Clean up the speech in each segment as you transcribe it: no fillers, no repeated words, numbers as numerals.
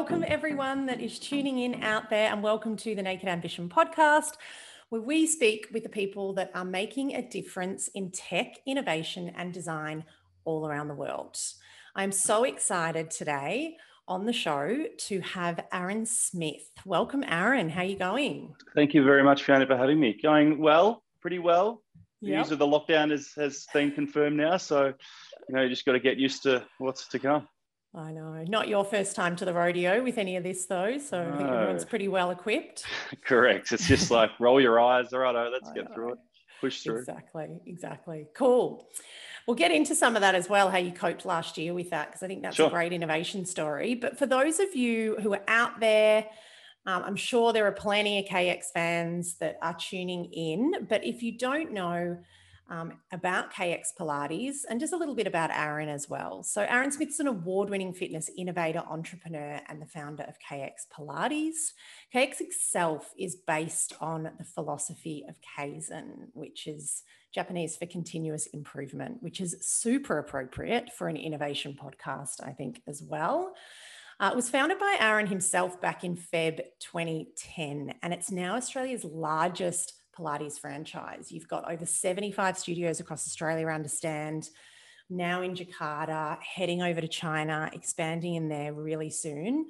welcome everyone that is tuning in out there, and welcome to the Naked Ambition podcast, where we speak with the people that are making a difference in tech, innovation and design all around the world. I'm so excited today on the show to have Aaron Smith. Welcome, Aaron. How are you going? Thank you very much, Fiona, for having me. Going well, pretty well. The news of the lockdown has been confirmed now, so you just got to get used to what's to come. I know. Not your first time to the rodeo with any of this, though, so I think everyone's pretty well equipped. Correct. It's just like roll your eyes. All right, let's get through it. Push through. Exactly. Cool. We'll get into some of that as well, how you coped last year with that, because I think that's a great innovation story. But for those of you who are out there, I'm sure there are plenty of KX fans that are tuning in. But if you don't know about KX Pilates, and just a little bit about Aaron as well. So Aaron Smith's an award-winning fitness innovator, entrepreneur, and the founder of KX Pilates. KX itself is based on the philosophy of Kaizen, which is Japanese for continuous improvement, which is super appropriate for an innovation podcast, I think, as well. It was founded by Aaron himself back in Feb 2010, and it's now Australia's largest Pilates franchise. You've got over 75 studios across Australia, I understand, now in Jakarta, heading over to China, expanding in there really soon.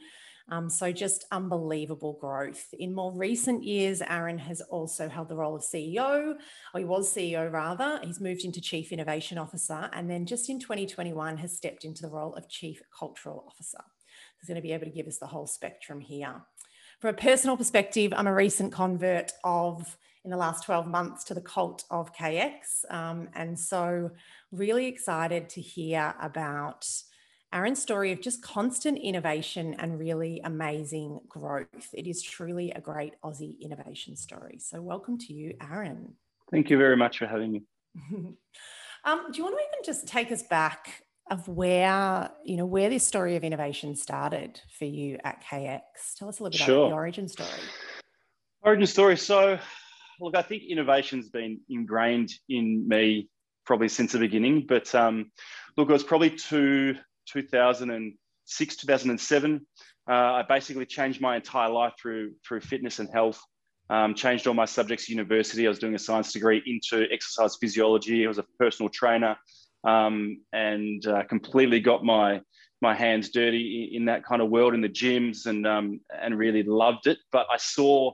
So just unbelievable growth. In more recent years, Aaron has also held the role of CEO, or he was CEO rather. He's moved into Chief Innovation Officer, and then just in 2021 has stepped into the role of Chief Cultural Officer. He's going to be able to give us the whole spectrum here. From a personal perspective, I'm a recent convert in the last 12 months to the cult of KX. And so really excited to hear about Aaron's story of just constant innovation and really amazing growth. It is truly a great Aussie innovation story. So welcome to you, Aaron. Thank you very much for having me. Do you want to even just take us back of where this story of innovation started for you at KX? Tell us a little bit about the origin story. Origin story. So, look, I think innovation's been ingrained in me probably since the beginning. But look, it was probably 2006, 2007. I basically changed my entire life through fitness and health. Changed all my subjects at university. I was doing a science degree into exercise physiology. I was a personal trainer. And completely got my hands dirty in that kind of world in the gyms and really loved it. But I saw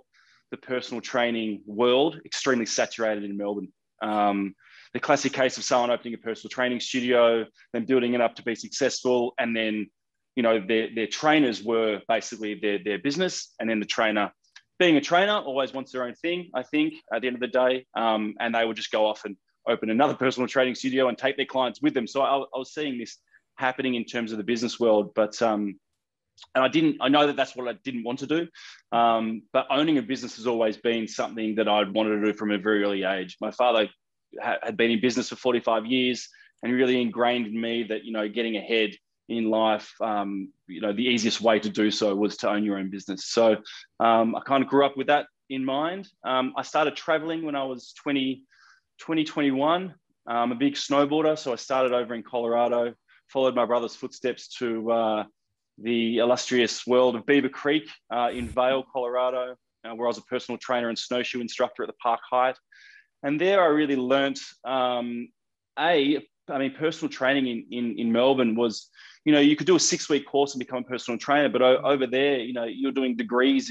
the personal training world extremely saturated in Melbourne. The classic case of someone opening a personal training studio, then building it up to be successful, and then their trainers were basically their business, and then the trainer being a trainer always wants their own thing, I think, at the end of the day, and they would just go off and open another personal training studio and take their clients with them. So I was seeing this happening in terms of the business world, but and I know that that's what I didn't want to do. But owning a business has always been something that I'd wanted to do from a very early age. My father had been in business for 45 years and really ingrained in me that, getting ahead in life, the easiest way to do so was to own your own business. So I kind of grew up with that in mind. I started traveling when I was 2021. I'm a big snowboarder, so I started over in Colorado, followed my brother's footsteps to the illustrious world of Beaver Creek in Vail, Colorado, where I was a personal trainer and snowshoe instructor at the Park Height. And there I really learnt, personal training in Melbourne was, you could do a 6-week course and become a personal trainer, but over there, you're doing degrees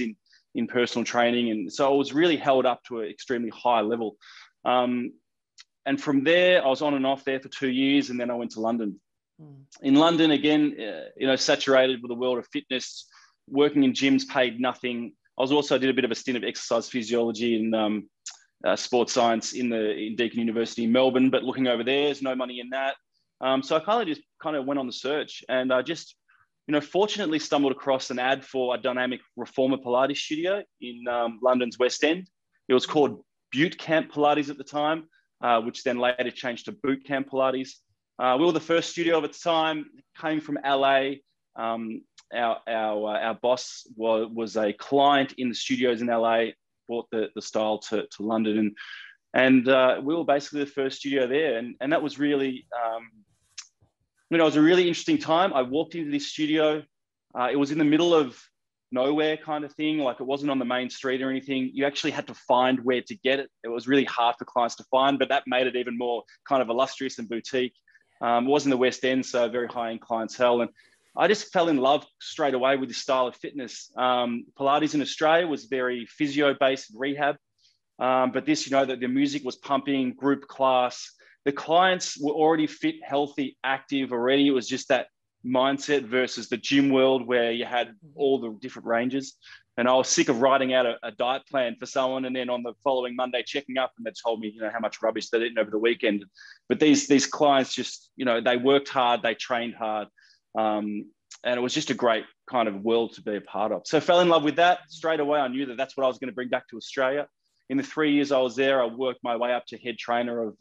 in personal training. And so I was really held up to an extremely high level. And from there, I was on and off there for 2 years, and then I went to London. In London, again, saturated with the world of fitness, working in gyms, paid nothing. I did a bit of a stint of exercise physiology and sports science in Deakin University in Melbourne, but looking over there, there's no money in that. So I kind of went on the search, and I just, fortunately stumbled across an ad for a dynamic reformer Pilates studio in London's West End. It was called Boot Camp Pilates at the time, which then later changed to Boot Camp Pilates. We were the first studio of its time, came from LA. Our boss was a client in the studios in LA, brought the style to London, and we were basically the first studio there. And that was really, it was a really interesting time. I walked into this studio. It was in the middle of nowhere kind of thing. Like, it wasn't on the main street or anything. You actually had to find where to get it. It was really hard for clients to find, but that made it even more kind of illustrious and boutique. It was in the West End, so very high-end clientele. And I just fell in love straight away with this style of fitness. Pilates in Australia was very physio-based rehab. But this, the music was pumping, group class. The clients were already fit, healthy, active already. It was just that mindset versus the gym world where you had all the different ranges. And I was sick of writing out a diet plan for someone, and then on the following Monday checking up and they told me, how much rubbish they'd eaten over the weekend. But these clients just, they worked hard, they trained hard. And it was just a great kind of world to be a part of. So I fell in love with that straight away. I knew that that's what I was going to bring back to Australia. In the 3 years I was there, I worked my way up to head trainer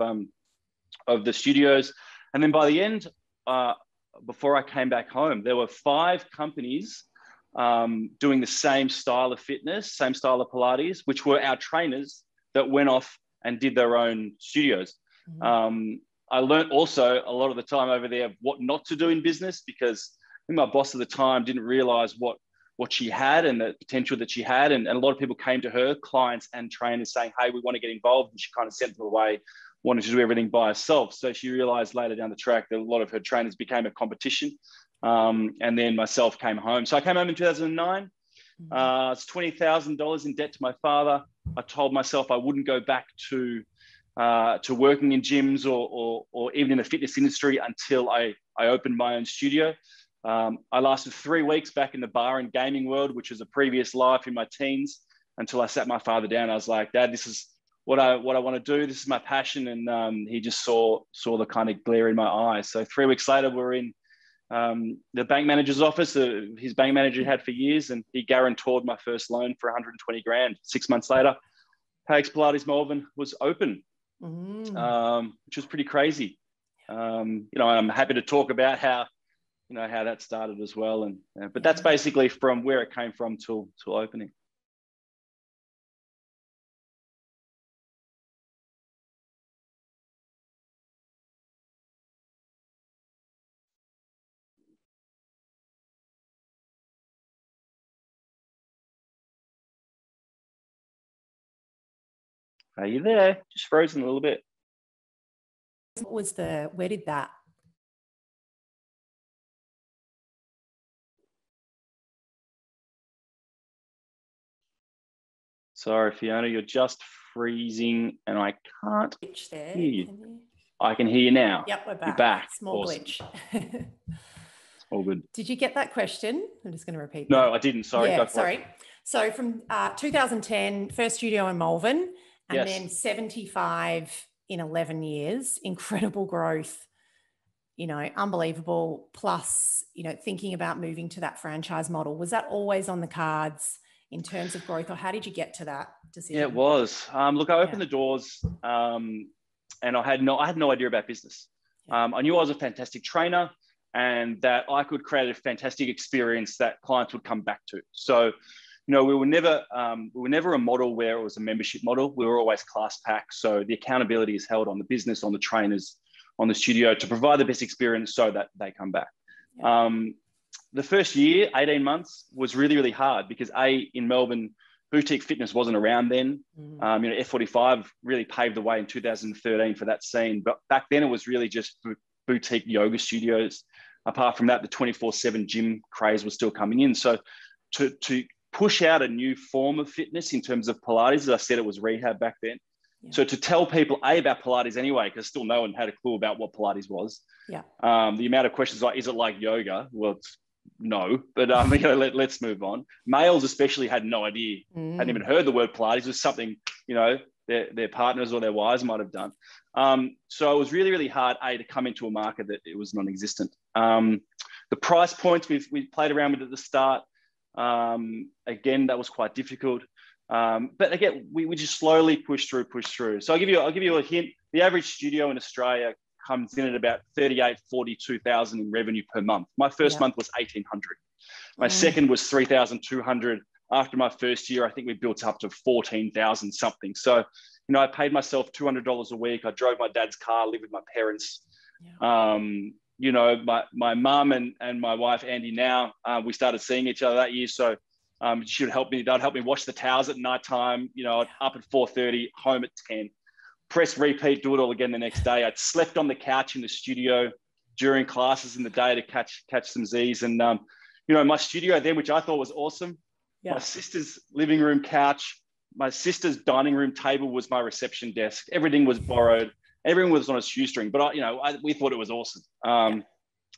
of the studios. And then by the end, before I came back home, there were 5 companies doing the same style of fitness, same style of Pilates, which were our trainers that went off and did their own studios. I learned also a lot of the time over there what not to do in business, because I think my boss at the time didn't realize what she had and the potential that she had. And a lot of people came to her, clients and trainers, saying, hey, we want to get involved. And she kind of sent them away, wanted to do everything by herself. So she realized later down the track that a lot of her trainers became a competition. And then myself came home. So I came home in 2009. It's $20,000 in debt to my father. I told myself I wouldn't go back to working in gyms or even in the fitness industry until I opened my own studio. I lasted 3 weeks back in the bar and gaming world, which was a previous life in my teens, until I sat my father down. I was like, Dad, this is what I want to do. This is my passion. And he just saw the kind of glare in my eyes. So 3 weeks later, we're in the bank manager's office. His bank manager had for years, and he guaranteed my first loan for 120 grand. 6 months later, Pax Pilates Melbourne was open, which was pretty crazy. I'm happy to talk about how that started as well. But that's basically from where it came from till opening. Are you there? Just frozen a little bit. Where did that? Sorry, Fiona, you're just freezing and I can't hear you. I can hear you now. Yep, we're back. You're back. Small awesome. glitch. All good. Did you get that question? I'm just going to repeat No, that. I didn't. Sorry. Yeah, sorry. So from 2010, first studio in Malvern, and then 75 in 11 years, incredible growth, unbelievable. Plus, thinking about moving to that franchise model. Was that always on the cards in terms of growth, or how did you get to that decision? Yeah, it was. Look, I opened the doors and I had no idea about business. I knew I was a fantastic trainer and that I could create a fantastic experience that clients would come back to. So, we were never a model where it was a membership model. We were always class pack. So the accountability is held on the business, on the trainers, on the studio to provide the best experience so that they come back. Yeah. The first year, 18 months, was really, really hard because in Melbourne, boutique fitness wasn't around then. F45 really paved the way in 2013 for that scene. But back then it was really just boutique yoga studios. Apart from that, the 24/7 gym craze was still coming in. So to push out a new form of fitness in terms of Pilates, as I said, it was rehab back then. Yeah. So to tell people about Pilates anyway, because still no one had a clue about what Pilates was. Yeah. The amount of questions like, is it like yoga? Well, no, but let's move on. Males especially had no idea, hadn't even heard the word Pilates. It was something, their partners or their wives might have done. So it was really, really hard, to come into a market that it was non-existent. The price points we played around with at the start, again, that was quite difficult. But again, we just slowly push through. So I'll give you a hint. The average studio in Australia comes in at about 42,000 in revenue per month. My first month was 1,800. My second was 3,200. After my first year, I think we built up to 14,000 something. So, I paid myself $200 a week. I drove my dad's car, lived with my parents. Yeah. you know, my mum and my wife, Andy, now, we started seeing each other that year. So she would help me. They'd help me wash the towels at nighttime, you know, up at 4:30, home at 10, press repeat, do it all again the next day. I'd slept on the couch in the studio during classes in the day to catch some Z's. And, you know, my studio there, which I thought was awesome, my sister's living room couch, my sister's dining room table was my reception desk. Everything was borrowed. Everyone was on a shoestring, but we thought it was awesome.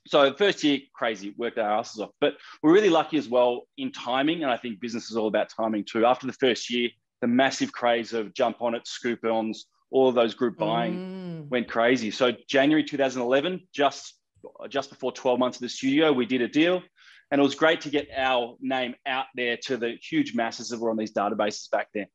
So first year, crazy, worked our asses off. But we're really lucky as well in timing, and I think business is all about timing too. After the first year, the massive craze of jump on it, scoop ons, all of those group buying went crazy. So January 2011, just before 12 months of the studio, we did a deal, and it was great to get our name out there to the huge masses that were on these databases back then.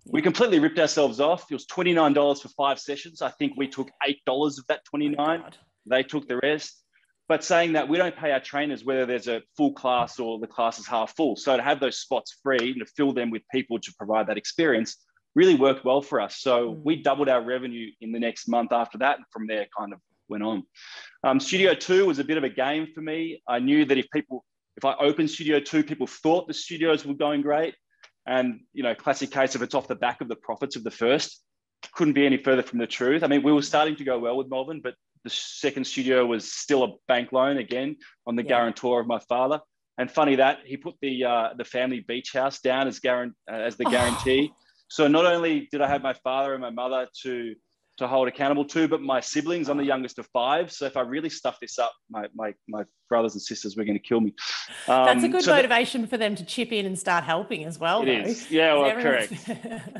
We completely ripped ourselves off. It was $29 for 5 sessions. I think we took $8 of that $29. They took the rest. But saying that, we don't pay our trainers whether there's a full class or the class is half full. So to have those spots free and to fill them with people to provide that experience really worked well for us. So we doubled our revenue in the next month after that. And from there, kind of went on. Studio 2 was a bit of a game for me. I knew that if I opened Studio 2, people thought the studios were going great. And, you know, classic case of it's off the back of the profits of the first. Couldn't be any further from the truth. I mean, we were starting to go well with Melbourne, but the second studio was still a bank loan again on the guarantor of my father. And funny that he put the family beach house down as the guarantee. So not only did I have my father and my mother to hold accountable to, but my siblings. I'm the youngest of 5. So if I really stuff this up, my brothers and sisters were going to kill me. That's a good motivation for them to chip in and start helping as well. It is. Yeah, well, correct.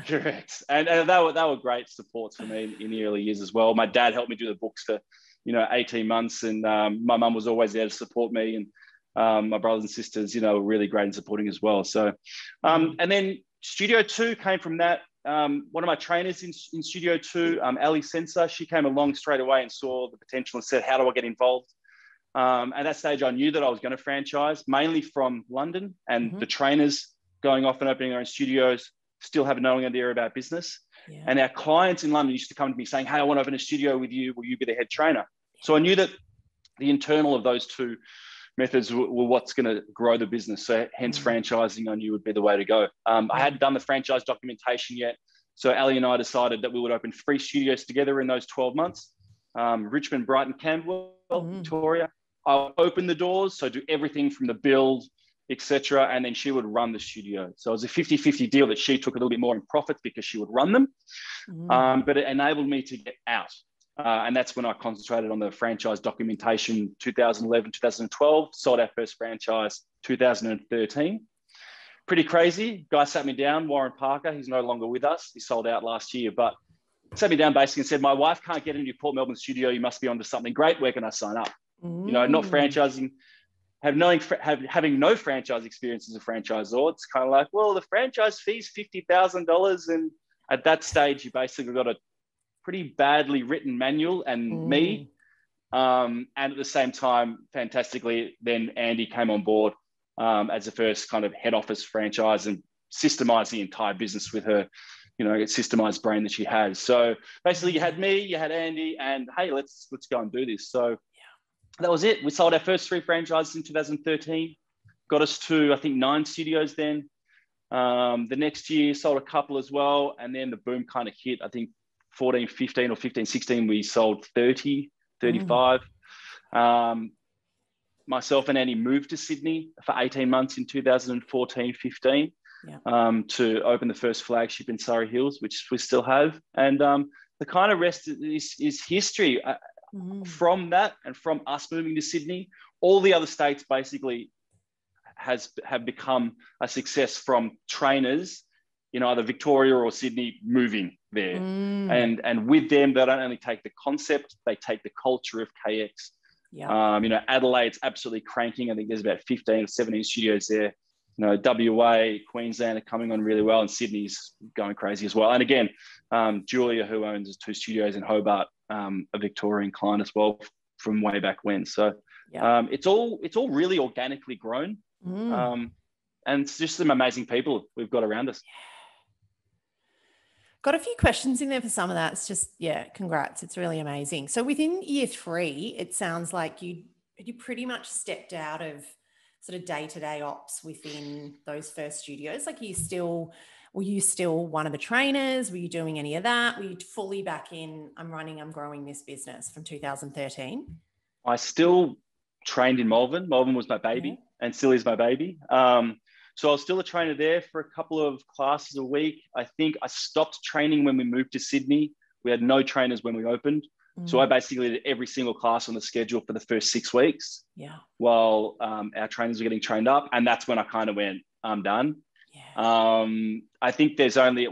Correct. And they were great supports for me in the early years as well. My dad helped me do the books for, 18 months. And my mum was always there to support me. And my brothers and sisters, were really great in supporting as well. So, and then Studio 2 came from that. One of my trainers in Studio 2, Ali Sensor, she came along straight away and saw the potential and said, how do I get involved? At that stage, I knew that I was going to franchise, mainly from London, and the trainers going off and opening their own studios still have no idea about business. Yeah. And our clients in London used to come to me saying, hey, I want to open a studio with you. Will you be the head trainer? So I knew that the internal of those two methods were what's going to grow the business. So hence franchising I knew would be the way to go. I hadn't done the franchise documentation yet. So Ali and I decided that we would open 3 studios together in those 12 months. Richmond, Brighton, Camberwell, Victoria. I'll open the doors, so do everything from the build, etc. And then she would run the studio. So it was a 50-50 deal that she took a little bit more in profits because she would run them. But it enabled me to get out. And that's when I concentrated on the franchise documentation, 2011, 2012, sold our first franchise, 2013. Pretty crazy. Guy sat me down, Warren Parker, he's no longer with us. He sold out last year, but sat me down basically and said, my wife can't get into your Port Melbourne studio. You must be onto something great. Where can I sign up? Not franchising, having no franchise experience as a franchisor. It's kind of like, well, the franchise fee's $50,000. And at that stage, you basically got a pretty badly written manual and me. And at the same time, fantastically, then Andy came on board as the first kind of head office franchise and systemized the entire business with her, systemized brain that she has. So basically you had me, you had Andy, and hey, let's go and do this. So that was it. We sold our first 3 franchises in 2013, got us to, I think, 9 studios then. The next year sold a couple as well. And then the boom kind of hit, I think, 14, 15 or 15, 16, we sold 30, 35. Myself and Annie moved to Sydney for 18 months in 2014, 15 to open the first flagship in Surrey Hills, which we still have. And the kind of rest is history. From that and from us moving to Sydney, all the other states basically have become a success from trainers in either Victoria or Sydney moving there. And with them, they don't only take the concept, they take the culture of KX. Adelaide's absolutely cranking. I think there's about 15 or 17 studios there. WA, Queensland are coming on really well, and Sydney's going crazy as well. And again, Julia, who owns 2 studios in Hobart, a Victorian client as well from way back when. So it's all really organically grown. And it's just some amazing people we've got around us. Got a few questions in there for some of that. It's just, yeah, congrats. It's really amazing. So within year 3, it sounds like you pretty much stepped out of sort of day-to-day ops within those first studios. Like were you still one of the trainers? Were you doing any of that? Were you fully back in, I'm growing this business from 2013? I still trained in Melbourne. Melbourne was my baby and still is my baby. So I was still a trainer there for a couple of classes a week. I think I stopped training when we moved to Sydney. We had no trainers when we opened. So I basically did every single class on the schedule for the first 6 weeks while our trainers were getting trained up. And that's when I kind of went, I'm done. I think there's only,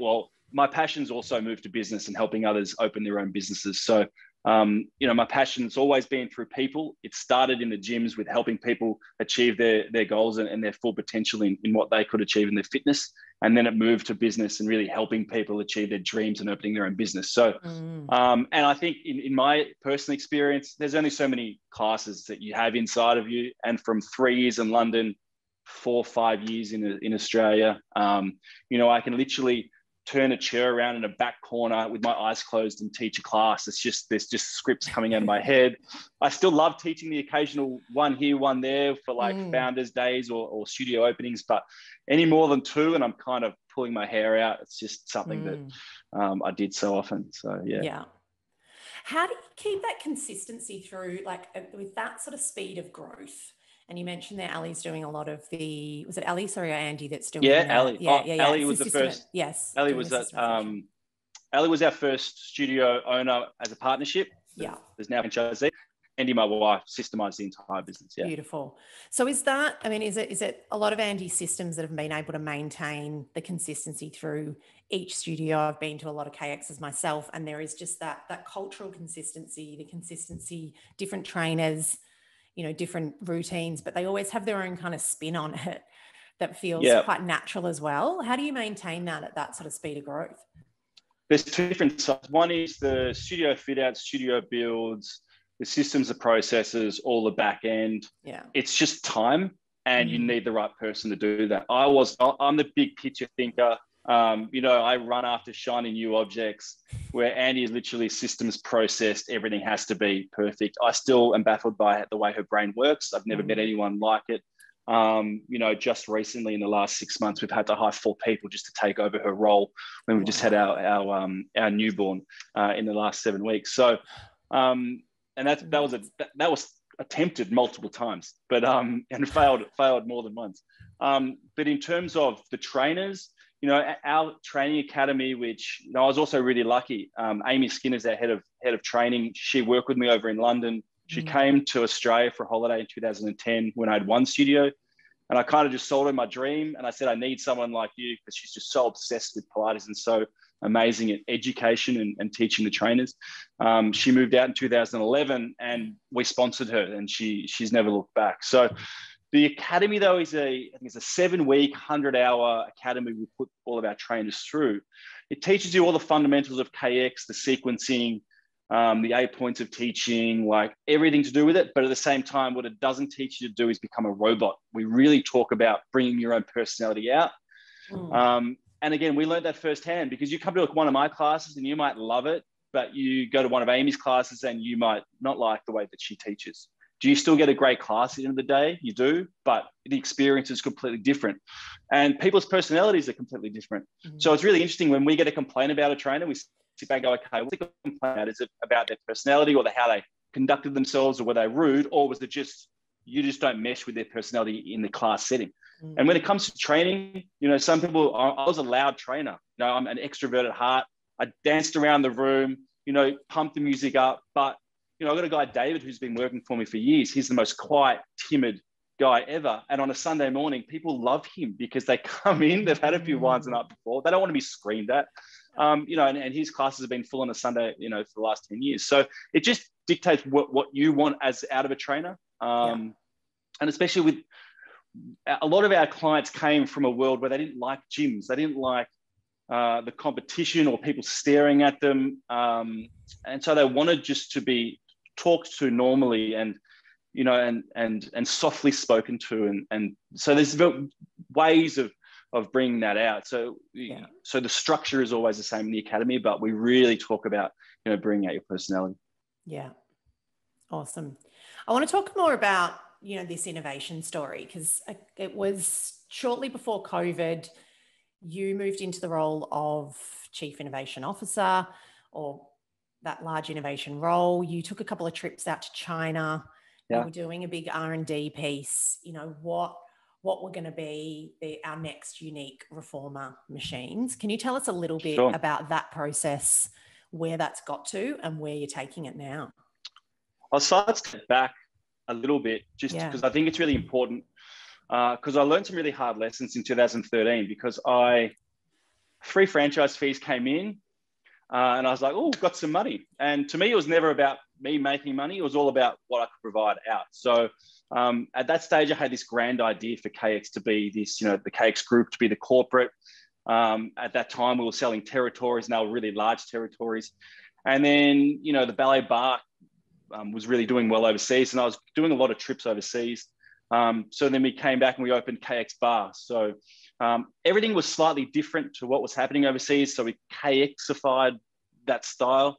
my passion's also moved to business and helping others open their own businesses. So, my passion's always been through people. It started in the gyms with helping people achieve their goals and their full potential in what they could achieve in their fitness. And then it moved to business and really helping people achieve their dreams and opening their own business. So, and I think in my personal experience, there's only so many classes that you have inside of you. And from 3 years in London, 4 or 5 years in Australia, I can literally turn a chair around in a back corner with my eyes closed and teach a class. There's just scripts coming out of my head. I still love teaching the occasional one here, one there for like founders days or studio openings, but any more than 2 and I'm kind of pulling my hair out. It's just something that I did so often. So yeah. How do you keep that consistency through, like with that sort of speed of growth? And you mentioned that Ali's doing a lot of was it Ali, sorry, or Andy that's doing that? Ali. Ali was the first. Yes. Ali was Ali was our first studio owner as a partnership. There's now franchisee. Andy, my wife, systemized the entire business. Yeah. Beautiful. So is it a lot of Andy's systems that have been able to maintain the consistency through each studio? I've been to a lot of KXs myself, and there is just that cultural consistency, the consistency, different trainers, different routines, but they always have their own kind of spin on it that feels quite natural as well. How do you maintain that at that sort of speed of growth? There's 2 different sides. One is the studio fit out, studio builds, the systems, the processes, all the back end. It's just time and you need the right person to do that. I'm the big picture thinker. I run after shiny new objects where Andy is literally systems processed. Everything has to be perfect. I still am baffled by the way her brain works. I've never met anyone like it. Just recently in the last 6 months, we've had to hire 4 people just to take over her role when we just had our newborn in the last 7 weeks. So, and that was attempted multiple times, but and failed more than once. But in terms of the trainers, our training academy, which I was also really lucky. Amy Skinner's our head of training. She worked with me over in London. She came to Australia for a holiday in 2010 when I had 1 studio, and I kind of just sold her my dream. And I said, I need someone like you, because she's just so obsessed with Pilates and so amazing at education and teaching the trainers. She moved out in 2011 and we sponsored her, and she's never looked back. So the academy, though, is a 7-week, 100-hour academy we put all of our trainers through. It teaches you all the fundamentals of KX, the sequencing, the 8 points of teaching, like everything to do with it. But at the same time, what it doesn't teach you to do is become a robot. We really talk about bringing your own personality out. And again, we learned that firsthand, because you come to one of my classes and you might love it, but you go to one of Amy's classes and you might not like the way that she teaches. Do you still get a great class at the end of the day? You do, but the experience is completely different. And people's personalities are completely different. So it's really interesting when we get a complaint about a trainer, we sit back and go, okay, what's the complaint? Is it about their personality or how they conducted themselves, or were they rude? Or was it just, you just don't mesh with their personality in the class setting? And when it comes to training, some people, I was a loud trainer. I'm an extrovert at heart. I danced around the room, pumped the music up, but I've got a guy, David, who's been working for me for years. He's the most quiet, timid guy ever. And on a Sunday morning, people love him because they come in, they've had a few wines the night before. They don't want to be screamed at. And his classes have been full on a Sunday, for the last 10 years. So it just dictates what you want as out of a trainer. And especially with a lot of our clients came from a world where they didn't like gyms. They didn't like the competition or people staring at them. And so they wanted just to be talked to normally and softly spoken to. And so there's ways of of bringing that out. So, so the structure is always the same in the academy, but we really talk about, bringing out your personality. Yeah. Awesome. I want to talk more about, this innovation story, because it was shortly before COVID, you moved into the role of Chief Innovation Officer, or that large innovation role. You took a couple of trips out to China. You were doing a big R&D piece. What were going to be our next unique reformer machines. Can you tell us a little bit about that process, where that's got to and where you're taking it now? I'll step back a little bit just because I think it's really important, because I learned some really hard lessons in 2013 because free franchise fees came in and I was like, oh, got some money. And to me, it was never about me making money. It was all about what I could provide out. So at that stage, I had this grand idea for KX to be this, the KX group to be the corporate. At that time, we were selling territories, and they were really large territories. And then, the ballet bar was really doing well overseas, and I was doing a lot of trips overseas. So then we came back and we opened KX Bar. So everything was slightly different to what was happening overseas. So we KXified that style.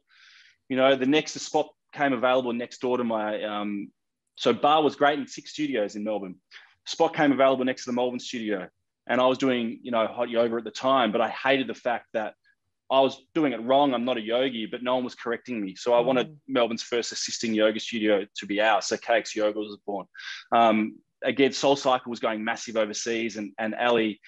The next spot came available next door to my, so bar was great in 6 studios in Melbourne. Spot came available next to the Melbourne studio. And I was doing, hot yoga at the time, but I hated the fact that I was doing it wrong. I'm not a yogi, but no one was correcting me. So I wanted Melbourne's first assisting yoga studio to be ours. So KX Yoga was born. Again, Soul Cycle was going massive overseas, and Ali,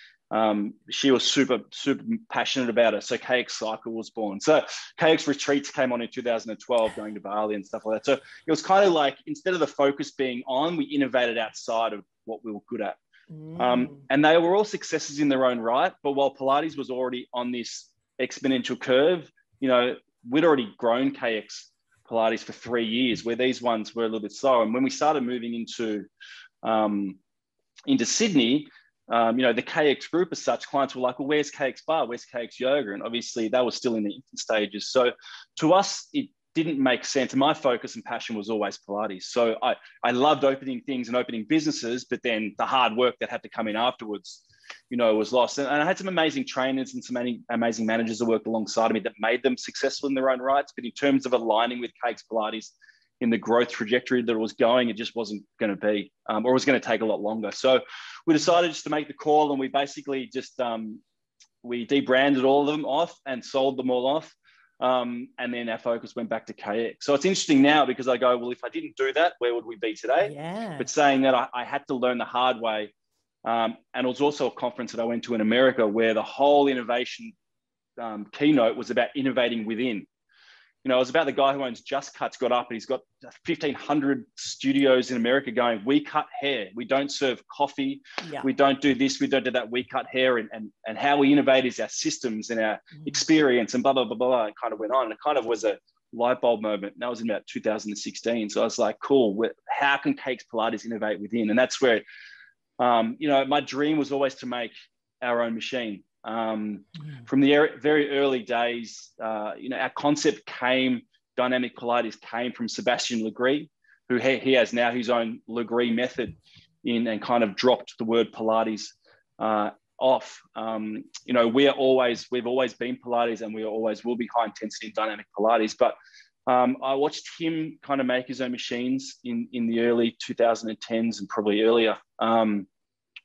she was super, super passionate about it. So KX Cycle was born. So KX Retreats came on in 2012, going to Bali and stuff like that. So it was kind of like, instead of the focus being on, we innovated outside of what we were good at. And they were all successes in their own right. But while Pilates was already on this exponential curve, we'd already grown KX Pilates for 3 years, where these ones were a little bit slower. And when we started moving into Sydney, the KX group as such, clients were like, well, where's KX Bar? Where's KX Yoga? And obviously that was still in the infant stages. So to us, it didn't make sense. And my focus and passion was always Pilates. So I loved opening things and opening businesses, but then the hard work that had to come in afterwards, was lost. And I had some amazing trainers and some amazing managers that worked alongside me that made them successful in their own rights. But in terms of aligning with KX Pilates in the growth trajectory that it was going, it just wasn't going to be, or it was going to take a lot longer. So we decided just to make the call, and we basically just, we debranded all of them off and sold them all off. And then our focus went back to KX. So it's interesting now because I go, well, if I didn't do that, where would we be today? Yeah. But saying that, I had to learn the hard way. And it was also a conference that I went to in America where the whole innovation keynote was about innovating within. It was about the guy who owns Just Cuts got up and he's got 1,500 studios in America going, we cut hair. We don't serve coffee. Yeah. We don't do this. We don't do that. We cut hair. And how we innovate is our systems and our experience and blah, blah, blah, blah. It kind of went on. And it kind of was a light bulb moment. And that was in about 2016. So I was like, cool. How can KX Pilates innovate within? And that's where, my dream was always to make our own machine. From the very early days, our concept dynamic Pilates came from Sebastian Legris, who he has now his own Legris method and kind of dropped the word Pilates off. We've always been Pilates, and we always will be high intensity dynamic Pilates. But I watched him kind of make his own machines in the early 2010s and probably earlier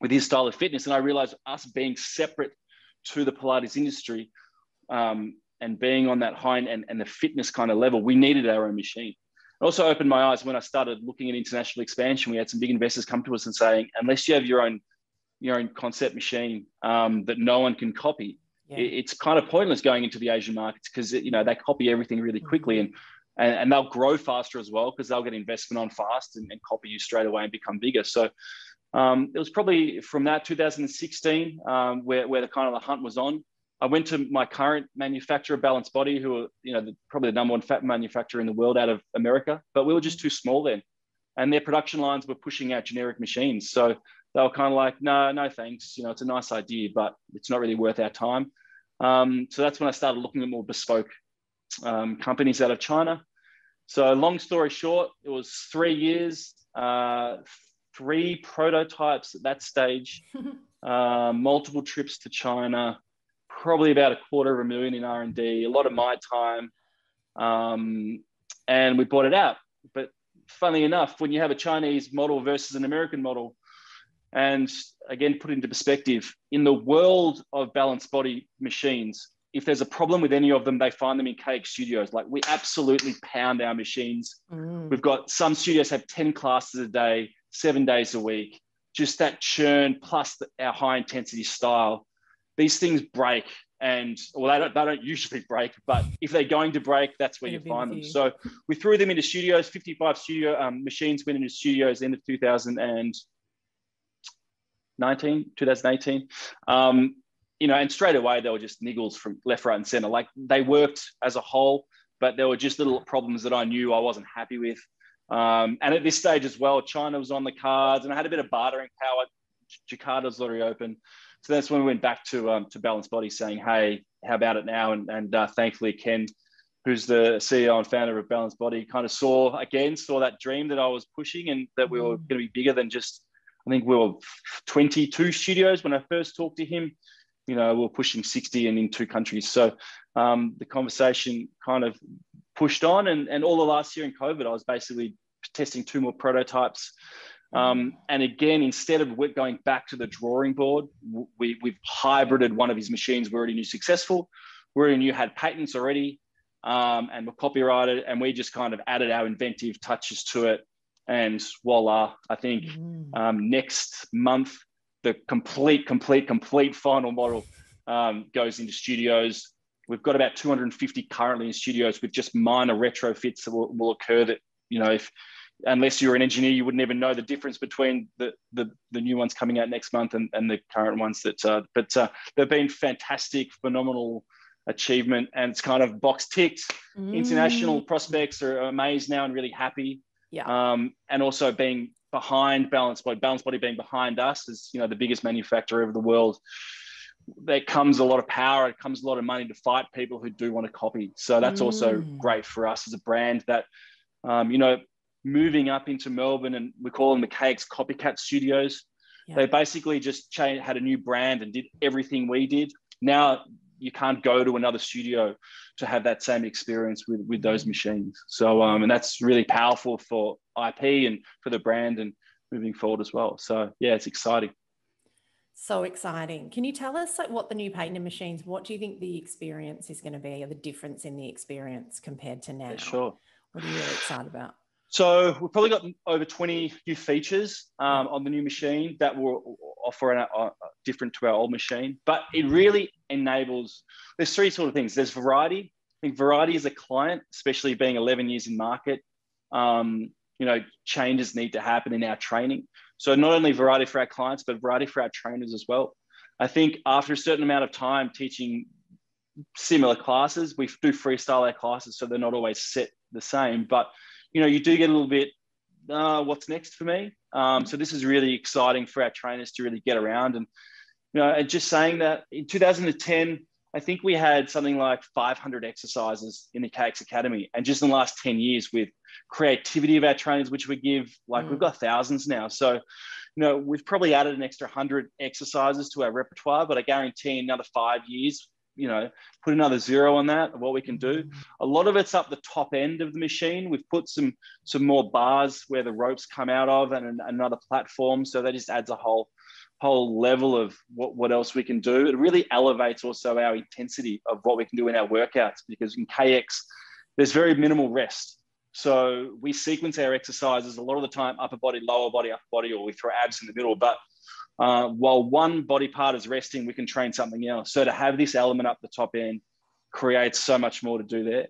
with his style of fitness. And I realized us being separate to the Pilates industry and being on that high and the fitness kind of level, we needed our own machine. It also opened my eyes when I started looking at international expansion. We had some big investors come to us and saying, unless you have your own concept machine that no one can copy, it's kind of pointless going into the Asian markets because they copy everything really quickly and they'll grow faster as well because they'll get investment on fast and copy you straight away and become bigger. So it was probably from that 2016 where the kind of the hunt was on. I went to my current manufacturer, Balanced Body, who are probably the number one fat manufacturer in the world out of America, but we were just too small then, and their production lines were pushing out generic machines. So they were kind of like, no thanks. It's a nice idea, but it's not really worth our time. So that's when I started looking at more bespoke companies out of China. So long story short, it was 3 years. 3 prototypes at that stage. multiple trips to China, probably about $250,000 in R&D, a lot of my time. And we bought it out. But funnily enough, when you have a Chinese model versus an American model, and again, put into perspective, in the world of balanced body machines, if there's a problem with any of them, they find them in KX studios. Like, we absolutely pound our machines. We've got some studios have 10 classes a day, 7 days a week. Just that churn plus our high intensity style. These things break, and they don't usually break, but if they're going to break, that's where you find them. So we threw them into studios. 55 studio machines went into studios end of 2018. And straight away they were just niggles from left, right, and center. Like, they worked as a whole, but there were just little problems that I knew I wasn't happy with. And at this stage as well, China was on the cards, and I had a bit of bartering power. Jakarta's already open. So that's when we went back to Balanced Body, saying, hey, how about it now? And thankfully, Ken, who's the CEO and founder of Balanced Body, kind of saw that dream that I was pushing, and that we were going to be bigger than just, I think we were 22 studios when I first talked to him. We were pushing 60 and in 2 countries. So the conversation kind of pushed on, and all the last year in COVID, I was basically testing 2 more prototypes. And again, instead of going back to the drawing board, we've hybrided one of his machines we already knew successful. We already knew had patents already, and were copyrighted, and we just kind of added our inventive touches to it. And voila, I think next month, the complete final model goes into studios. We've got about 250 currently in studios with just minor retrofits that will occur that, unless you're an engineer, you wouldn't even know the difference between the new ones coming out next month and the current ones. But they've been fantastic, phenomenal achievement, and it's kind of box ticked. International prospects are amazed now and really happy. And also being behind Balanced Body being behind us as the biggest manufacturer of the world. There comes a lot of power. It comes a lot of money to fight people who do want to copy. So that's also great for us as a brand that, moving up into Melbourne, and we call them the KX Copycat Studios. They basically just had a new brand and did everything we did. Now you can't go to another studio to have that same experience with those machines. So, and that's really powerful for IP and for the brand and moving forward as well. So yeah, it's exciting. So exciting. Can you tell us what the new patented machines, what do you think the experience is going to be, or the difference in the experience compared to now? Yeah, sure. What are you really excited about? So we've probably got over 20 new features on the new machine that will offer different to our old machine, but it really enables, there's 3 sort of things. There's variety. I think variety as a client, especially being 11 years in market, changes need to happen in our training. So not only variety for our clients, but variety for our trainers as well. I think after a certain amount of time teaching similar classes, we do freestyle our classes, so they're not always set the same, but you do get a little bit, what's next for me? So this is really exciting for our trainers to really get around. And, and just saying that in 2010, I think we had something like 500 exercises in the KX Academy. And just in the last 10 years with creativity of our trainers, which we give, we've got thousands now. So, we've probably added an extra 100 exercises to our repertoire, but I guarantee in another 5 years, put another 0 on that of what we can do. A lot of it's up the top end of the machine. We've put some more bars where the ropes come out of, and another platform. So that just adds a whole level of what else we can do. It really elevates also our intensity of what we can do in our workouts, because in KX, there's very minimal rest. So we sequence our exercises a lot of the time, upper body, lower body, upper body, or we throw abs in the middle. But while one body part is resting, we can train something else. So to have this element up the top end creates so much more to do there.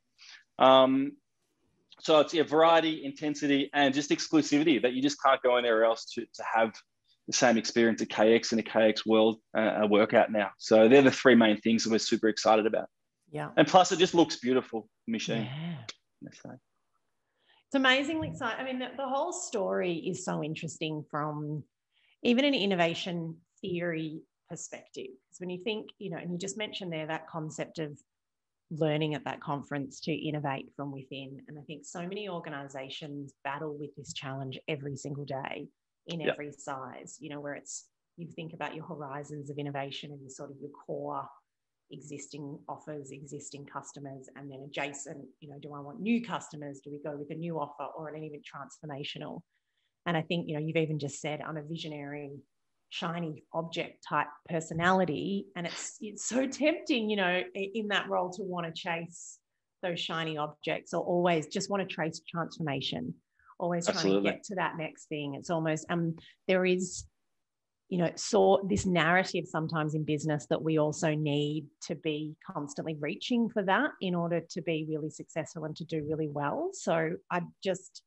So it's variety, intensity, and just exclusivity that you just can't go anywhere else to have the same experience at KX and a KX World workout now. So they're the 3 main things that we're super excited about. Yeah. And plus it just looks beautiful, the machine. Yeah. It's amazingly exciting. I mean, the whole story is so interesting from even an innovation theory perspective. Because when you think, and you just mentioned there that concept of learning at that conference to innovate from within. And I think so many organizations battle with this challenge every single day in every size, where it's you think about your horizons of innovation and your sort of your core existing offers, existing customers, and then adjacent, do I want new customers? Do we go with a new offer or an even transformational? And I think, you've even just said I'm a visionary, shiny object type personality. And it's so tempting, in that role to want to chase those shiny objects, or always just want to trace transformation, always trying to get to that next thing. It's almost, there is, this narrative sometimes in business that we also need to be constantly reaching for that in order to be really successful and to do really well. So I just,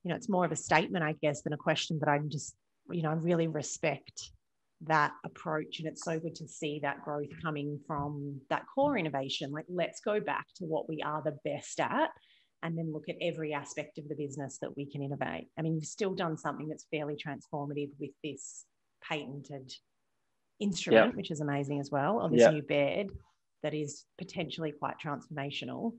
it's more of a statement, I guess, than a question, but I'm just, I really respect that approach. And it's so good to see that growth coming from that core innovation. Like, let's go back to what we are the best at and then look at every aspect of the business that we can innovate. I mean, you've still done something that's fairly transformative with this patented instrument, which is amazing as well, or this new bed that is potentially quite transformational.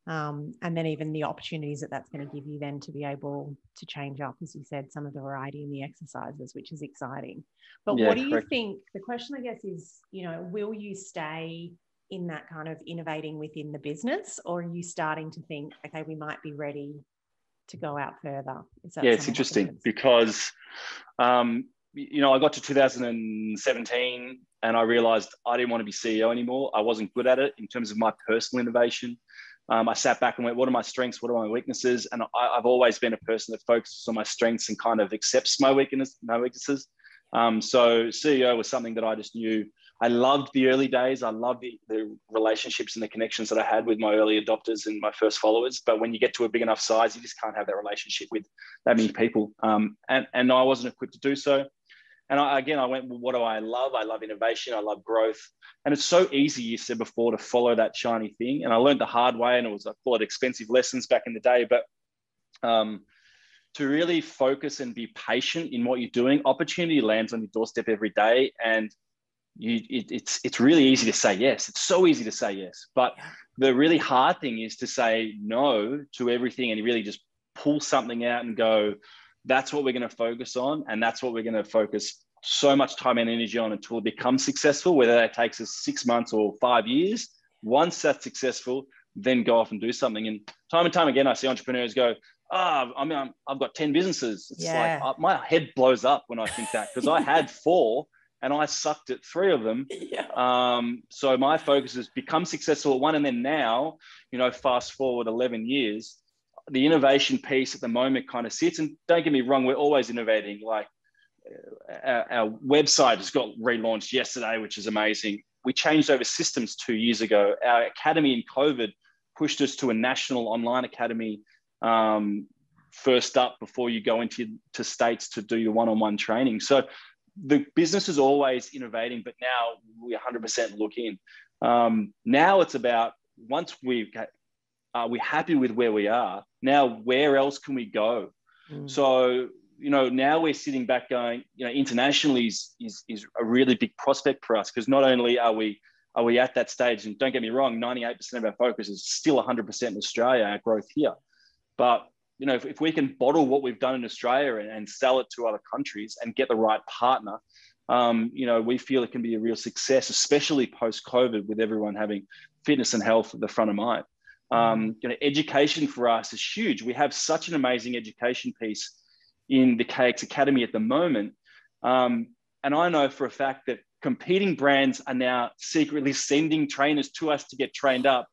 And then even the opportunities that that's going to give you then to be able to change up, as you said, some of the variety in the exercises, which is exciting. But what do you think? The question, I guess, is, will you stay in that kind of innovating within the business, or are you starting to think, okay, we might be ready to go out further? It's interesting because, I got to 2017 and I realized I didn't want to be CEO anymore. I wasn't good at it in terms of my personal innovation. I sat back and went, what are my strengths? What are my weaknesses? And I've always been a person that focuses on my strengths and kind of accepts my weaknesses. So CEO was something that I just knew. I loved the early days. I loved the relationships and the connections that I had with my early adopters and my first followers. But when you get to a big enough size, you just can't have that relationship with that many people. And I wasn't equipped to do so. And I went, well, what do I love? I love innovation. I love growth. And it's so easy, you said before, to follow that shiny thing. And I learned the hard way, and I call it expensive lessons back in the day. But to really focus and be patient in what you're doing, opportunity lands on your doorstep every day. And it's really easy to say yes. It's so easy to say yes. But the really hard thing is to say no to everything and really just pull something out and go, that's what we're going to focus on. And that's what we're going to focus so much time and energy on until it becomes successful, whether that takes us 6 months or 5 years. Once that's successful, then go off and do something. And time again, I see entrepreneurs go, I've got 10 businesses. It's like my head blows up when I think that, because I had 4 and I sucked at 3 of them. So my focus has become successful at one. And then now, fast forward 11 years, the innovation piece at the moment kind of sits. And don't get me wrong, we're always innovating. Like our website just got relaunched yesterday, which is amazing. We changed over systems 2 years ago. Our academy in COVID pushed us to a national online academy first up before you go into states to do your one-on-one training. So the business is always innovating, but now we 100% look in. Now it's about, once we're happy with where we are, now where else can we go? So, now we're sitting back going, internationally is a really big prospect for us, because not only are we at that stage, and don't get me wrong, 98% of our focus is still 100% in Australia, our growth here. But, if we can bottle what we've done in Australia and sell it to other countries and get the right partner, we feel it can be a real success, especially post-COVID, with everyone having fitness and health at the front of mind. Education for us is huge. We have such an amazing education piece in the KX Academy at the moment. And I know for a fact that competing brands are now secretly sending trainers to us to get trained up,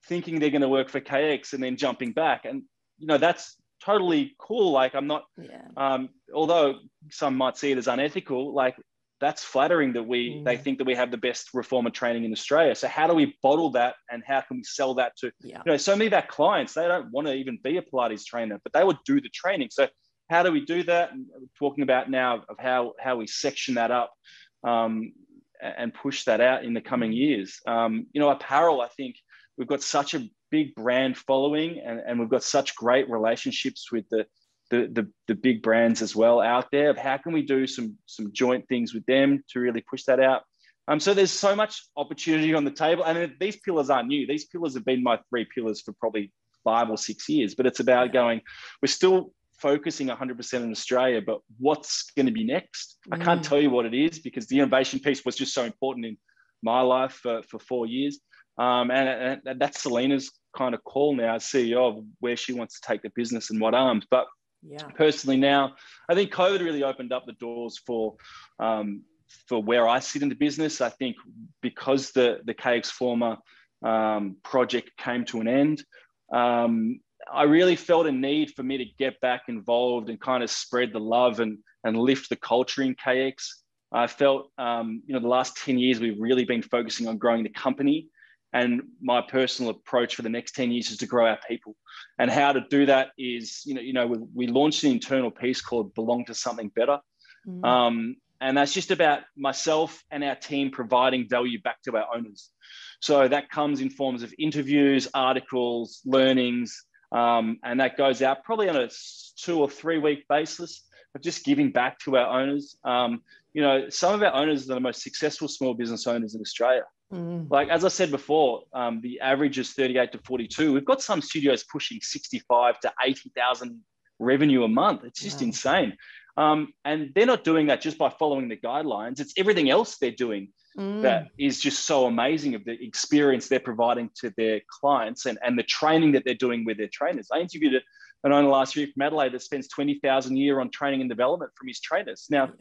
thinking they're going to work for KX and then jumping back. And, that's totally cool. Like, I'm not, although some might see it as unethical, like, that's flattering that they think that we have the best reformer training in Australia. So how do we bottle that, and how can we sell that to, so many of our clients, they don't want to even be a Pilates trainer, but they would do the training. So how do we do that? And we're talking about now of how we section that up and push that out in the coming years. Apparel, I think we've got such a big brand following, and we've got such great relationships with the big brands as well out there. Of how can we do some joint things with them to really push that out? So there's so much opportunity on the table, and these pillars aren't new. These pillars have been my 3 pillars for probably 5 or 6 years, but it's about going, we're still focusing 100% in Australia, but what's going to be next? I can't tell you what it is because the innovation piece was just so important in my life for 4 years. And that's Selena's kind of call now as CEO of where she wants to take the business and what arms. But personally now, I think COVID really opened up the doors for where I sit in the business. I think because the KX Former project came to an end, I really felt a need for me to get back involved and kind of spread the love and lift the culture in KX. I felt, the last 10 years, we've really been focusing on growing the company. And my personal approach for the next 10 years is to grow our people. And how to do that is, we launched an internal piece called Belong to Something Better. And that's just about myself and our team providing value back to our owners. So that comes in forms of interviews, articles, learnings, and that goes out probably on a 2 or 3 week basis of just giving back to our owners. Some of our owners are the most successful small business owners in Australia. Like, as I said before, the average is 38 to 42. We've got some studios pushing 65 to 80,000 revenue a month. It's just insane. And they're not doing that just by following the guidelines. It's everything else they're doing that is just so amazing, of the experience they're providing to their clients and the training that they're doing with their trainers. I interviewed an owner last week from Adelaide that spends $20,000 a year on training and development from his trainers. Now,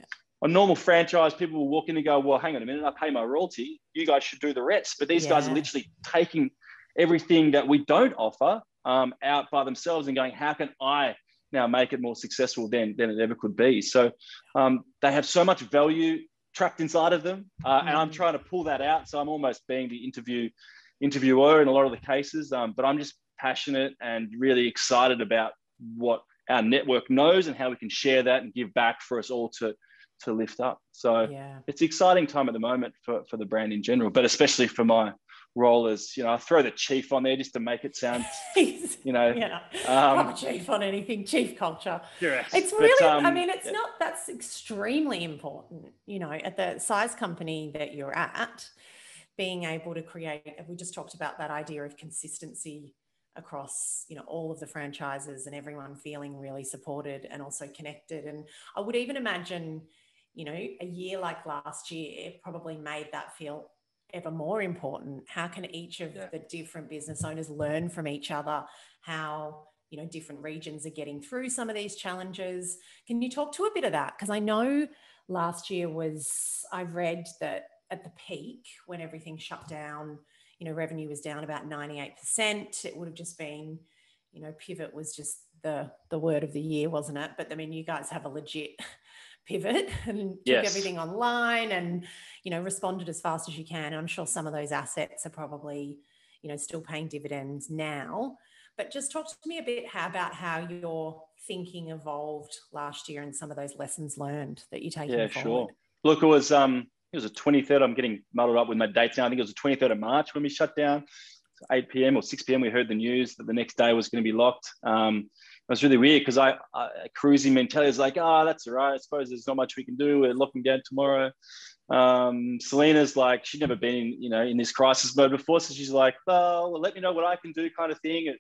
a normal franchise, people will walk in and go, well, hang on a minute, I pay my royalty. You guys should do the rest. But these guys are literally taking everything that we don't offer out by themselves and going, how can I now make it more successful than it ever could be? So they have so much value trapped inside of them. And I'm trying to pull that out. So I'm almost being the interviewer in a lot of the cases. But I'm just passionate and really excited about what our network knows and how we can share that and give back for us all to lift up. So it's an exciting time at the moment for the brand in general, but especially for my role as, I throw the chief on there just to make it sound, proper chief on anything, chief culture. Yes, it's really, that's extremely important, at the size company that you're at, being able to create, we just talked about that idea of consistency across, all of the franchises and everyone feeling really supported and also connected. And I would even imagine, a year like last year probably made that feel ever more important. How can each of the different business owners learn from each other? How, different regions are getting through some of these challenges? Can you talk to a bit of that? Because I know last year I read that at the peak when everything shut down, revenue was down about 98%. It would have just been, pivot was just the word of the year, wasn't it? But I mean, you guys have a legit pivot and took everything online and, responded as fast as you can. I'm sure some of those assets are probably, still paying dividends now. But just talk to me a bit about how your thinking evolved last year and some of those lessons learned that you're taking forward. Sure. Look, it was the 23rd. I'm getting muddled up with my dates now. I think it was the 23rd of March when we shut down. 8 p.m. or 6 p.m. we heard the news that the next day was going to be locked. It was really weird because I cruising mentality is like, that's all right. I suppose there's not much we can do. We're locking down tomorrow. Selena's like, she'd never been, in this crisis mode before. So she's like, well, let me know what I can do kind of thing. And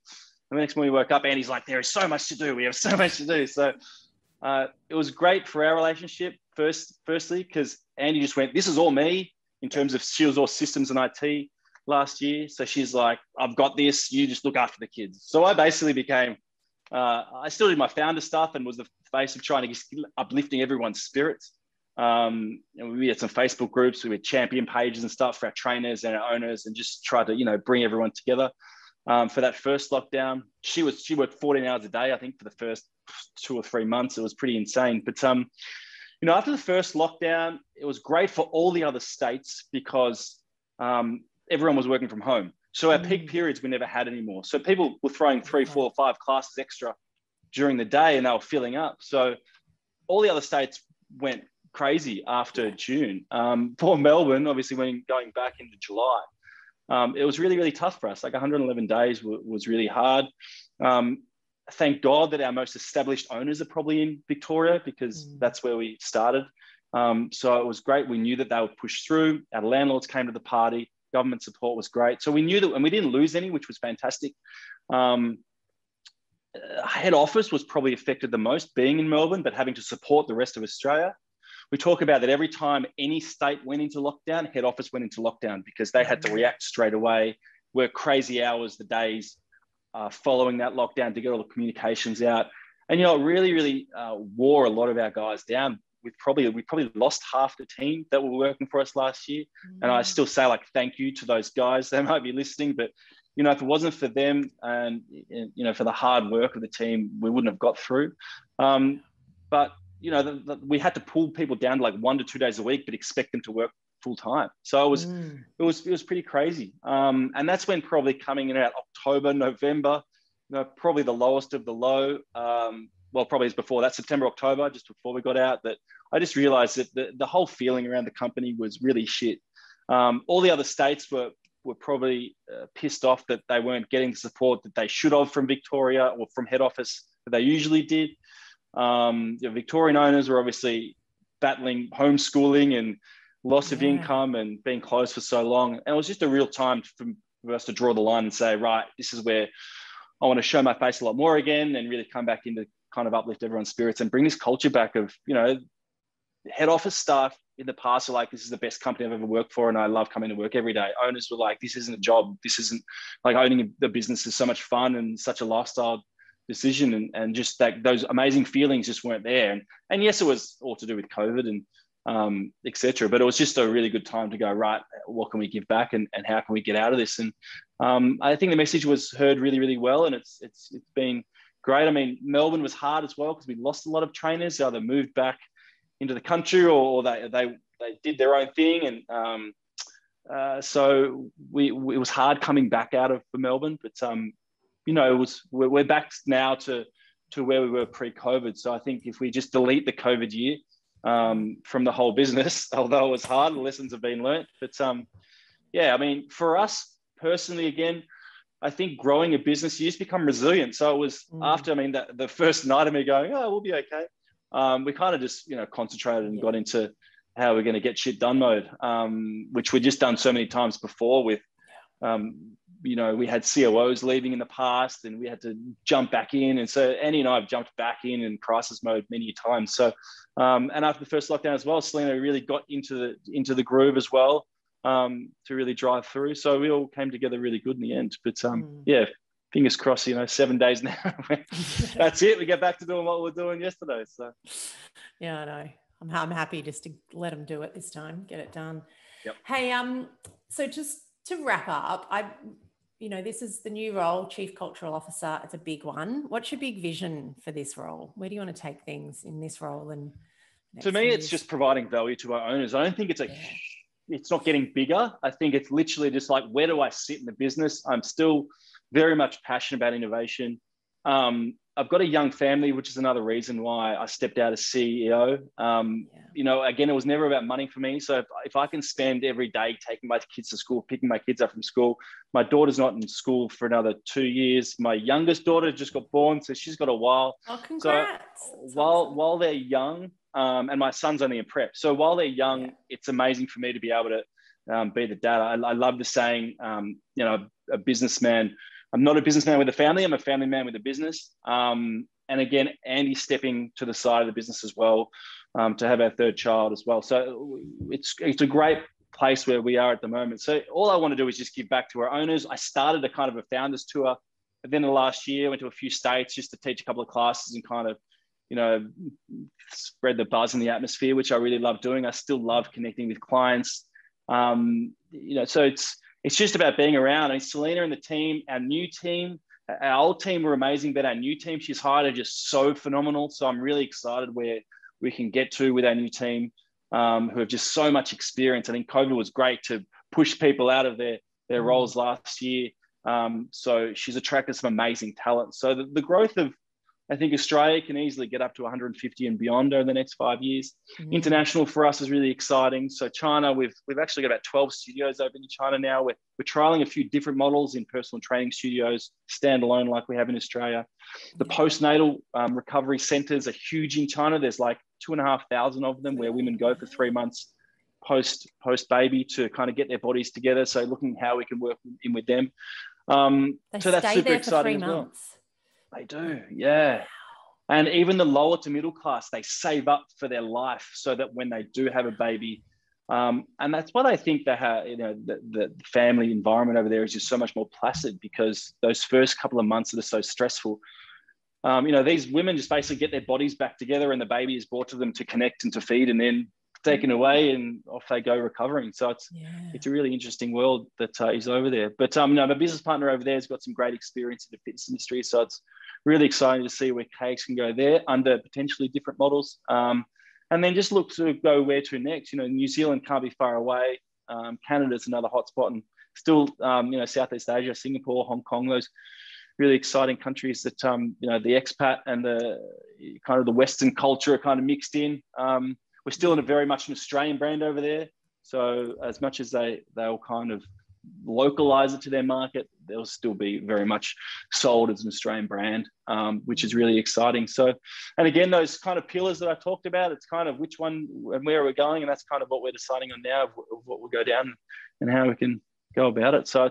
the next morning we woke up, Andy's like, there is so much to do. We have so much to do. So it was great for our relationship firstly, because Andy just went, this is all me in terms of she was all systems and IT last year. So she's like, I've got this. You just look after the kids. So I basically became, I still did my founder stuff and was the face of trying to get uplifting everyone's spirits. And we had some Facebook groups, we had champion pages and stuff for our trainers and our owners, and just tried to, bring everyone together. For that first lockdown, she worked 14 hours a day, I think, for the first 2 or 3 months. It was pretty insane. But, after the first lockdown, it was great for all the other states because everyone was working from home. So our peak periods we never had anymore. So people were throwing 3, 4, 5 classes extra during the day and they were filling up. So all the other states went crazy after June. Poor Melbourne, obviously, when going back into July, it was really, really tough for us. Like 111 days was really hard. Thank God that our most established owners are probably in Victoria because that's where we started. So it was great. We knew that they would push through. Our landlords came to the party. Government support was great. So we knew that, and we didn't lose any, which was fantastic. And head office was probably affected the most, being in Melbourne, but having to support the rest of Australia. We talk about that every time any state went into lockdown, head office went into lockdown because they had to react straight away, work crazy hours, the days following that lockdown to get all the communications out. And, it really, really wore a lot of our guys down. We probably lost half the team that were working for us last year. And I still say, thank you to those guys. They might be listening, but, if it wasn't for them and, for the hard work of the team, we wouldn't have got through. But, we had to pull people down to 1 to 2 days a week, but expect them to work full time. So it was pretty crazy. And that's when probably coming in out October, November, probably the lowest of the low. Probably before that, September, October, just before we got out, that I just realized that the whole feeling around the company was really shit. All the other states were probably pissed off that they weren't getting the support that they should have from Victoria or from head office that they usually did. Victorian owners were obviously battling homeschooling and loss of income and being closed for so long. And it was just a real time for us to draw the line and say, right, this is where I want to show my face a lot more again and really come back into kind of uplift everyone's spirits and bring this culture back of, head office staff in the past are like, this is the best company I've ever worked for and I love coming to work every day. Owners were like, this isn't a job. This isn't owning the business is so much fun and such a lifestyle decision. And just those amazing feelings just weren't there. And yes, it was all to do with COVID and et cetera, but it was just a really good time to go, right, what can we give back and how can we get out of this? And I think the message was heard really, really well. And it's been great. I mean, Melbourne was hard as well because we lost a lot of trainers. They either moved back into the country or they did their own thing. And so it was hard coming back out of Melbourne, but we're back now to where we were pre-COVID. So I think if we just delete the COVID year from the whole business, although it was hard, the lessons have been learnt. But for us personally, again, I think growing a business, you just become resilient. So it was after, the first night of me going, oh, we'll be okay. We kind of just, concentrated and got into how we're going to get shit done mode, which we'd just done so many times before with, we had COOs leaving in the past and we had to jump back in. And so Annie and I have jumped back in crisis mode many times. So, and after the first lockdown as well, Selena really got into the groove as well, to really drive through. So we all came together really good in the end. But fingers crossed, 7 days now. That's it. We get back to doing what we were doing yesterday. So yeah, I know. I'm happy just to let them do it this time, get it done. Yep. Hey, so just to wrap up, this is the new role, Chief Cultural Officer. It's a big one. What's your big vision for this role? Where do you want to take things in this role? And to me, it's just providing value to our owners. I don't think it's not getting bigger. I think it's literally just where do I sit in the business? I'm still very much passionate about innovation. I've got a young family, which is another reason why I stepped out as CEO. Again, it was never about money for me. So if I can spend every day taking my kids to school, picking my kids up from school, my daughter's not in school for another 2 years. My youngest daughter just got born, so she's got a while. Oh, congrats. So while they're young, and my son's only in prep. So while they're young, it's amazing for me to be able to be the dad. I love the saying, a businessman. I'm not a businessman with a family. I'm a family man with a business. And again, Andy's stepping to the side of the business as well, to have our third child as well. So it's a great place where we are at the moment. So all I want to do is just give back to our owners. I started a kind of a founders tour at the end of last year, went to a few states just to teach a couple of classes and kind of, spread the buzz in the atmosphere, which I really love doing. I still love connecting with clients. So it's just about being around. And Selena and the team, our new team, our old team were amazing, but our new team she's hired are just so phenomenal. So I'm really excited where we can get to with our new team, who have just so much experience. I think COVID was great to push people out of their roles last year. So she's attracted some amazing talent. So the growth of, I think Australia can easily get up to 150 and beyond over the next 5 years. International for us is really exciting. So China, we've actually got about 12 studios open in China now. We're trialing a few different models in personal training studios, standalone like we have in Australia. The postnatal recovery centers are huge in China. There's 2,500 of them where women go for 3 months post baby to kind of get their bodies together. So looking how we can work in with them. They so that's stay super there exciting for 3 as well. months. They do, yeah. And even the lower to middle class, they save up for their life so that when they do have a baby, and that's what I think they have, the family environment over there is just so much more placid, because those first couple of months that are so stressful, these women just basically get their bodies back together, and the baby is brought to them to connect and to feed, and then taken away, and off they go recovering. So it's a really interesting world that is over there. But my business partner over there has got some great experience in the fitness industry, so it's really exciting to see where KX can go there under potentially different models. And then just look to go where to next. New Zealand can't be far away. Canada's another hotspot, and still, Southeast Asia, Singapore, Hong Kong, those really exciting countries that, the expat and the kind of the Western culture are kind of mixed in. We're still in a very much an Australian brand over there. So as much as they'll kind of localize it to their market, they'll still be very much sold as an Australian brand, which is really exciting. So, and again, those kind of pillars that I talked about, it's kind of which one and where we're going. And that's kind of what we're deciding on now, of what will go down and how we can go about it. So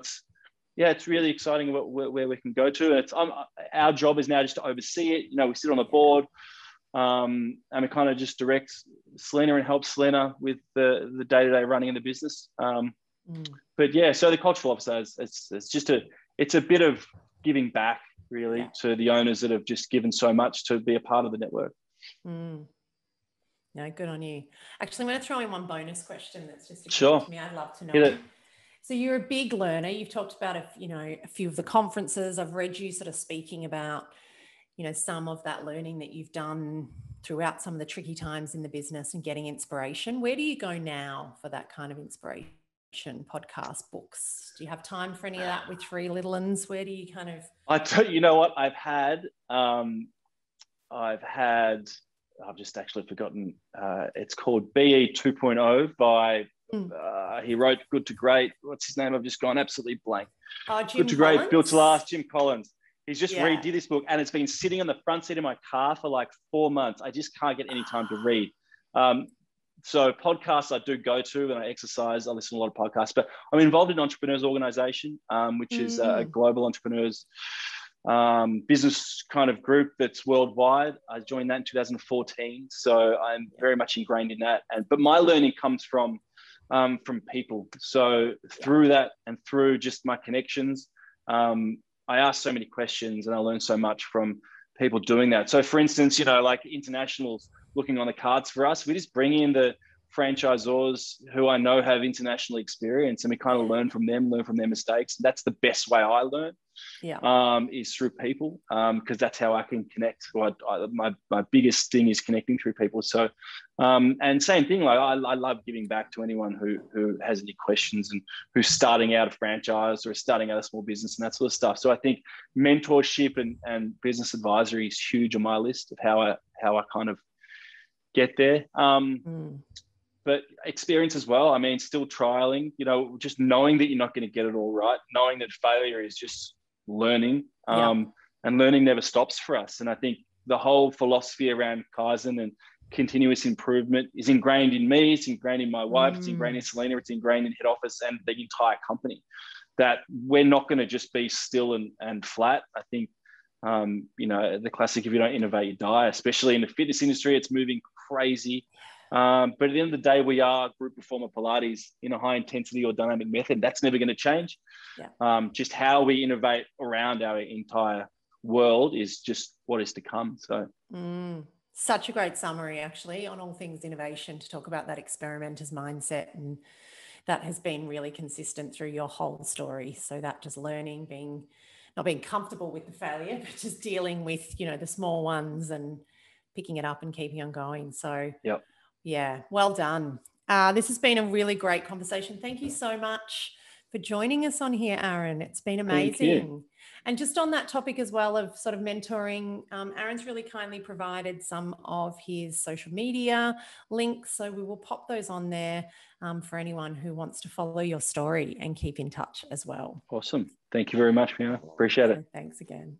it's really exciting where we can go to. And our job is now just to oversee it. We sit on the board, and we kind of just direct Selena and help Selena with the day-to-day running of the business. But yeah, so the cultural officer, it's a bit of giving back really to the owners that have just given so much to be a part of the network. No, good on you. Actually, I'm going to throw in one bonus question that's just sure to me. I'd love to know. So you're a big learner. You've talked about a few of the conferences. I've read you sort of speaking about some of that learning that you've done throughout some of the tricky times in the business and getting inspiration. Where do you go now for that kind of inspiration? Podcast, books? Do you have time for any of that with three little ones? Where do you kind of... you know what I've just actually forgotten. It's called BE 2.0 by he wrote Good to Great. What's his name? I've just gone absolutely blank. Good to Great, Built to Last, Jim Collins. He's just redid this book, and it's been sitting on the front seat of my car for like 4 months. I just can't get any time to read. So podcasts I do go to when I exercise. I listen to a lot of podcasts, but I'm involved in Entrepreneurs Organization, which is a global entrepreneurs business kind of group that's worldwide. I joined that in 2014. So I'm very much ingrained in that. But my learning comes from people. So through that and through just my connections, I ask so many questions and I learn so much from people doing that. So for instance, like internationals looking on the cards for us, we just bring in the franchisors who I know have international experience, and we kind of learn from their mistakes. That's the best way I learn. Is through people, because that's how I can connect. My biggest thing is connecting through people. So, and same thing, like I love giving back to anyone who has any questions and who's starting out a franchise or starting out a small business and that sort of stuff. So I think mentorship and business advisory is huge on my list of how I kind of get there. But experience as well. I mean, still trialing, just knowing that you're not going to get it all right, knowing that failure is just learning, and learning never stops for us. And I think the whole philosophy around Kaizen and continuous improvement is ingrained in me. It's ingrained in my wife. It's ingrained in Selena. It's ingrained in head office and the entire company, that we're not going to just be still and flat. I think, the classic, if you don't innovate, you die, especially in the fitness industry. It's moving crazy. But at the end of the day, we are group performer Pilates in a high intensity or dynamic method. That's never going to change. Just how we innovate around our entire world is just what is to come. So such a great summary, actually, on all things innovation, to talk about that experimenter's mindset. And that has been really consistent through your whole story. So that just learning, not being comfortable with the failure, but just dealing with, the small ones and picking it up and keeping on going. So yeah, well done. This has been a really great conversation. Thank you so much for joining us on here, Aaron. It's been amazing. And just on that topic as well of sort of mentoring, Aaron's really kindly provided some of his social media links. So we will pop those on there for anyone who wants to follow your story and keep in touch as well. Awesome. Thank you very much, Fiona. Appreciate it. Thanks again.